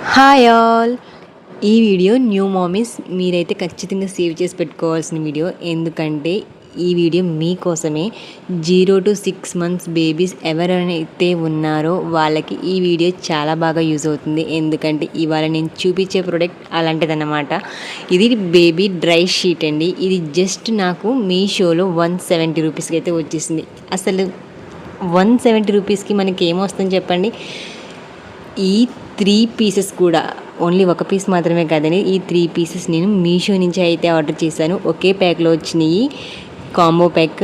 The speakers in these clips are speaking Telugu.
Hi all. ఈ వీడియో న్యూ మామీస్ మీరైతే ఖచ్చితంగా సేవ్ చేసి పెట్టుకోవాల్సిన వీడియో. ఎందుకంటే ఈ వీడియో మీకోసమే. 0 to 6 months బేబీస్ ఎవరైతే ఉన్నారో వాళ్ళకి ఈ వీడియో చాలా బాగా యూజ్ అవుతుంది. ఎందుకంటే ఇవాళ నేను చూపించే ప్రోడక్ట్ అలాంటిదన్నమాట. ఇది బేబీ డ్రై షీట్ అండి. ఇది జస్ట్ నాకు మీషోలో 170 రూపీస్కి అయితే వచ్చేసింది. అసలు 170 రూపీస్కి మనకి ఏమొస్తుంది చెప్పండి. ఈ 3 పీసెస్ కూడా ఓన్లీ ఒక పీస్ మాత్రమే కాదండి. ఈ 3 పీసెస్ నేను మీషో నుంచి అయితే ఆర్డర్ చేశాను. ఒకే ప్యాక్లో వచ్చినాయి. కాంబో ప్యాక్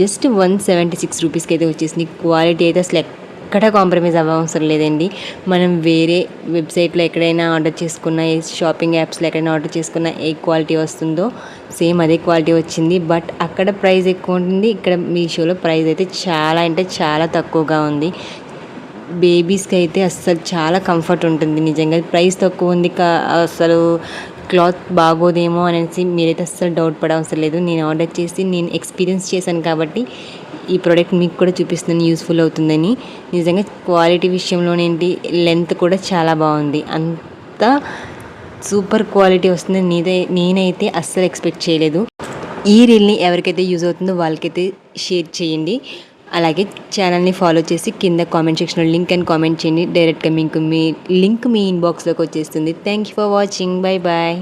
జస్ట్ 176 రూపీస్కి అయితే వచ్చేసింది. క్వాలిటీ అయితే అసలు ఎక్కడ కాంప్రమైజ్ అవ్వవసరం లేదండి. మనం వేరే వెబ్సైట్లో ఎక్కడైనా ఆర్డర్ చేసుకున్న, షాపింగ్ యాప్స్లో ఎక్కడైనా ఆర్డర్ చేసుకున్న ఏ క్వాలిటీ వస్తుందో సేమ్ అదే క్వాలిటీ వచ్చింది. బట్ అక్కడ ప్రైస్ ఎక్కువ ఉంటుంది, ఇక్కడ మీషోలో ప్రైస్ అయితే చాలా అంటే చాలా తక్కువగా ఉంది. బేబీస్కి అయితే అస్సలు చాలా కంఫర్ట్ ఉంటుంది. నిజంగా ప్రైస్ తక్కువ ఉంది, అసలు క్లాత్ బాగోదేమో అనేసి మీరైతే అస్సలు డౌట్ పడే అవసరం లేదు. నేను ఆర్డర్ చేసి నేను ఎక్స్పీరియన్స్ చేశాను కాబట్టి ఈ ప్రోడక్ట్ మీకు కూడా చూపిస్తున్నాను, యూస్ఫుల్ అవుతుందని. నిజంగా క్వాలిటీ విషయంలోనేంటి, లెంత్ కూడా చాలా బాగుంది. అంత సూపర్ క్వాలిటీ వస్తుందని నేనైతే అస్సలు ఎక్స్పెక్ట్ చేయలేదు. ఈ రీల్ని ఎవరికైతే యూజ్ అవుతుందో వాళ్ళకైతే షేర్ చేయండి. అలాగే ఛానల్ని ఫాలో చేసి కింద కామెంట్ సెక్షన్లో లింక్ అని కామెంట్ చేయండి. డైరెక్ట్గా మీకు మీ లింక్ మీ ఇన్బాక్స్లోకి వచ్చేస్తుంది. Thank you for watching. Bye bye.